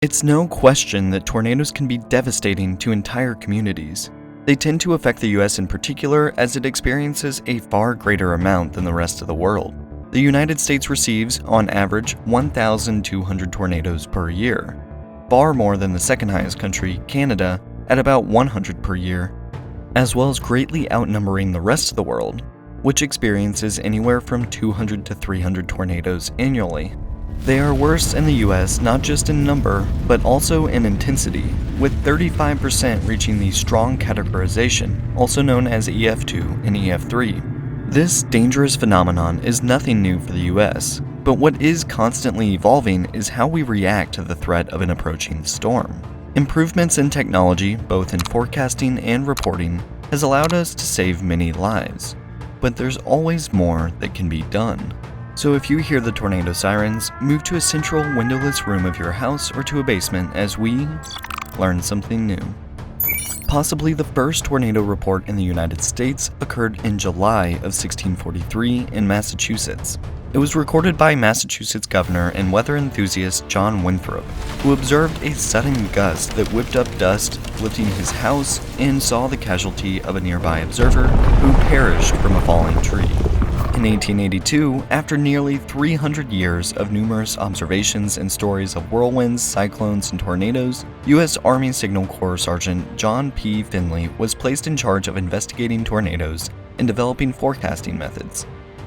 It's no question that tornadoes can be devastating to entire communities. They tend to affect the US in particular as it experiences a far greater amount than the rest of the world. The United States receives, on average, 1,200 tornadoes per year, far more than the second highest country, Canada, at about 100 per year, as well as greatly outnumbering the rest of the world, which experiences anywhere from 200 to 300 tornadoes annually. They are worse in the US not just in number, but also in intensity, with 35% reaching the strong categorization, also known as EF2 and EF3. This dangerous phenomenon is nothing new for the US, but what is constantly evolving is how we react to the threat of an approaching storm. Improvements in technology, both in forecasting and reporting, has allowed us to save many lives, but there's always more that can be done. So if you hear the tornado sirens, move to a central windowless room of your house or to a basement as we learn something new. Possibly the first tornado report in the United States occurred in July of 1643 in Massachusetts. It was recorded by Massachusetts governor and weather enthusiast John Winthrop, who observed a sudden gust that whipped up dust, lifting his house, and saw the casualty of a nearby observer who perished from a falling tree. In 1882, after nearly 300 years of numerous observations and stories of whirlwinds, cyclones, and tornadoes, U.S. Army Signal Corps Sergeant John P. Finley was placed in charge of investigating tornadoes and developing forecasting methods.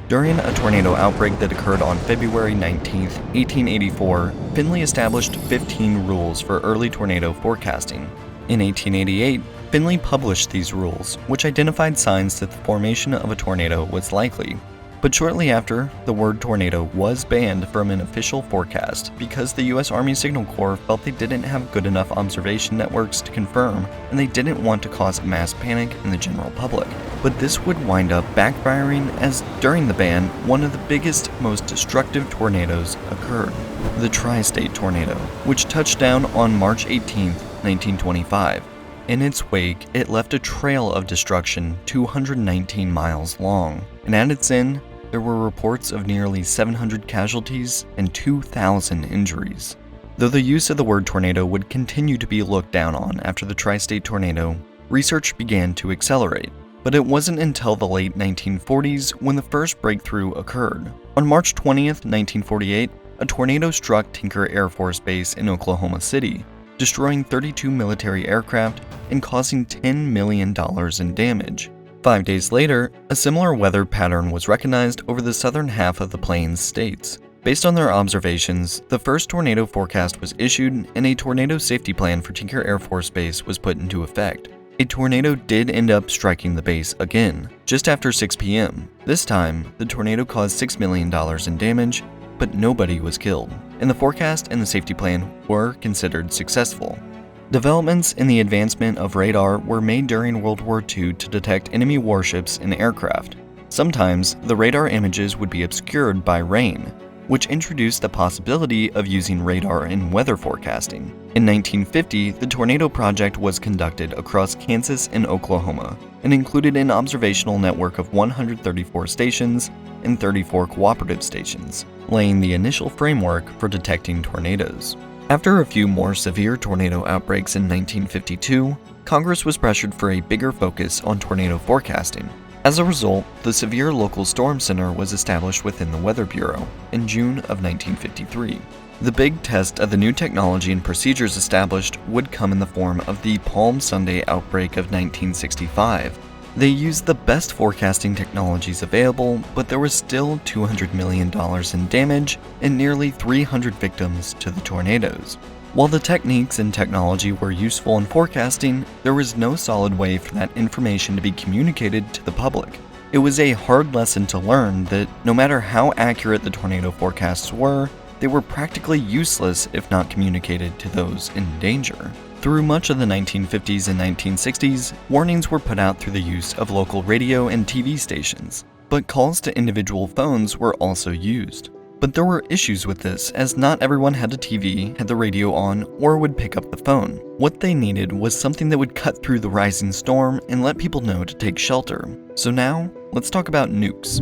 During a tornado outbreak that occurred on February 19, 1884, Finley established 15 rules for early tornado forecasting. In 1888, Finley published these rules, which identified signs that the formation of a tornado was likely. But shortly after, the word tornado was banned from an official forecast because the U.S. Army Signal Corps felt they didn't have good enough observation networks to confirm, and they didn't want to cause mass panic in the general public. But this would wind up backfiring as, during the ban, one of the biggest, most destructive tornadoes occurred, the Tri-State tornado, which touched down on March 18, 1925. In its wake, it left a trail of destruction 219 miles long, and at its end, there were reports of nearly 700 casualties and 2,000 injuries. Though the use of the word tornado would continue to be looked down on after the Tri-State tornado, research began to accelerate. But it wasn't until the late 1940s when the first breakthrough occurred. On March 20th, 1948, a tornado struck Tinker Air Force Base in Oklahoma City, destroying 32 military aircraft and causing $10 million in damage. 5 days later, a similar weather pattern was recognized over the southern half of the Plains states. Based on their observations, the first tornado forecast was issued and a tornado safety plan for Tinker Air Force Base was put into effect. A tornado did end up striking the base again, just after 6 p.m. This time, the tornado caused $6 million in damage, but nobody was killed, and the forecast and the safety plan were considered successful. Developments in the advancement of radar were made during World War II to detect enemy warships and aircraft. Sometimes, the radar images would be obscured by rain, which introduced the possibility of using radar in weather forecasting. In 1950, the Tornado Project was conducted across Kansas and Oklahoma, and included an observational network of 134 stations and 34 cooperative stations, laying the initial framework for detecting tornadoes. After a few more severe tornado outbreaks in 1952, Congress was pressured for a bigger focus on tornado forecasting. As a result, the Severe Local Storm Center was established within the Weather Bureau in June of 1953. The big test of the new technology and procedures established would come in the form of the Palm Sunday outbreak of 1965. They used the best forecasting technologies available, but there was still $200 million in damage and nearly 300 victims to the tornadoes. While the techniques and technology were useful in forecasting, there was no solid way for that information to be communicated to the public. It was a hard lesson to learn that no matter how accurate the tornado forecasts were, they were practically useless if not communicated to those in danger. Through much of the 1950s and 1960s, warnings were put out through the use of local radio and TV stations, but calls to individual phones were also used. But there were issues with this, as not everyone had a TV, had the radio on, or would pick up the phone. What they needed was something that would cut through the rising storm and let people know to take shelter. So now, let's talk about nukes.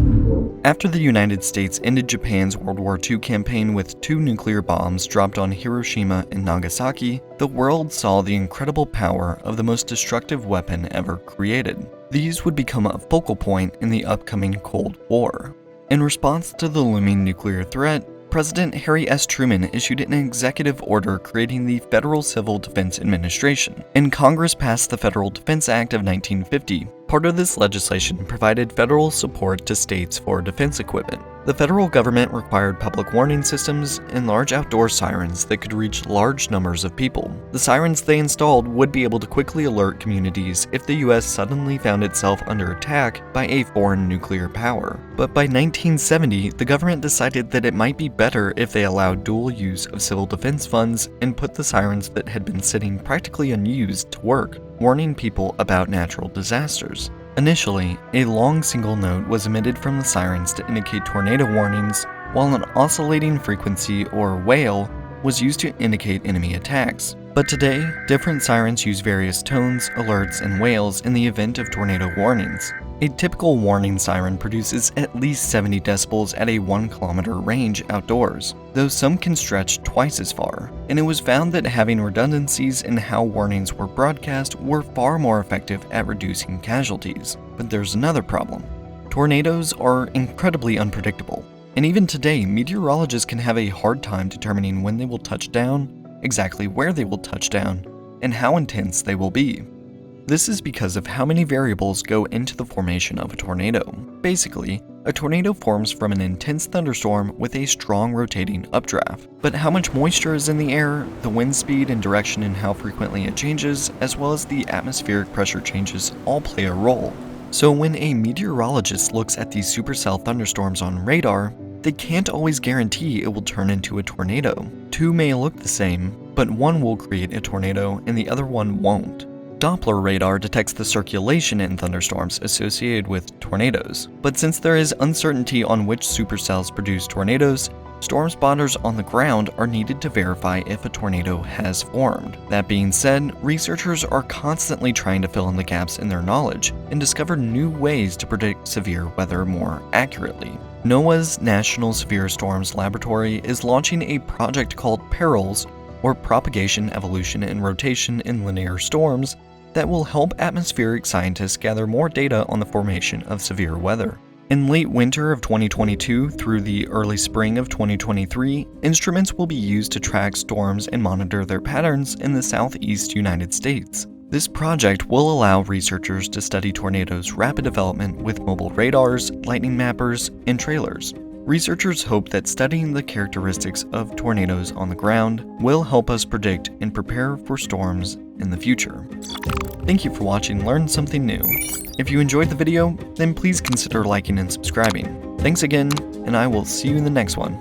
After the United States ended Japan's World War II campaign with 2 nuclear bombs dropped on Hiroshima and Nagasaki, the world saw the incredible power of the most destructive weapon ever created. These would become a focal point in the upcoming Cold War. In response to the looming nuclear threat, President Harry S. Truman issued an executive order creating the Federal Civil Defense Administration, and Congress passed the Federal Defense Act of 1950. Part of this legislation provided federal support to states for defense equipment. The federal government required public warning systems and large outdoor sirens that could reach large numbers of people. The sirens they installed would be able to quickly alert communities if the US suddenly found itself under attack by a foreign nuclear power. But by 1970, the government decided that it might be better if they allowed dual use of civil defense funds and put the sirens that had been sitting practically unused to work, warning people about natural disasters. Initially, a long single note was emitted from the sirens to indicate tornado warnings, while an oscillating frequency, or wail, was used to indicate enemy attacks. But today, different sirens use various tones, alerts, and wails in the event of tornado warnings. A typical warning siren produces at least 70 decibels at a 1-kilometer range outdoors, though some can stretch twice as far, and it was found that having redundancies in how warnings were broadcast were far more effective at reducing casualties. But there's another problem. Tornadoes are incredibly unpredictable, and even today, meteorologists can have a hard time determining when they will touch down, exactly where they will touch down, and how intense they will be. This is because of how many variables go into the formation of a tornado. Basically, a tornado forms from an intense thunderstorm with a strong rotating updraft. But how much moisture is in the air, the wind speed and direction and how frequently it changes, as well as the atmospheric pressure changes all play a role. So when a meteorologist looks at these supercell thunderstorms on radar, they can't always guarantee it will turn into a tornado. 2 may look the same, but one will create a tornado and the other one won't. Doppler radar detects the circulation in thunderstorms associated with tornadoes, but since there is uncertainty on which supercells produce tornadoes, storm spotters on the ground are needed to verify if a tornado has formed. That being said, researchers are constantly trying to fill in the gaps in their knowledge and discover new ways to predict severe weather more accurately. NOAA's National Severe Storms Laboratory is launching a project called PERILS, or Propagation, Evolution, and Rotation in Linear Storms, that will help atmospheric scientists gather more data on the formation of severe weather. In late winter of 2022 through the early spring of 2023, instruments will be used to track storms and monitor their patterns in the southeast United States. This project will allow researchers to study tornadoes' rapid development with mobile radars, lightning mappers, and trailers. Researchers hope that studying the characteristics of tornadoes on the ground will help us predict and prepare for storms in the future. Thank you for watching Learn Something New. If you enjoyed the video, then please consider liking and subscribing. Thanks again, and I will see you in the next one.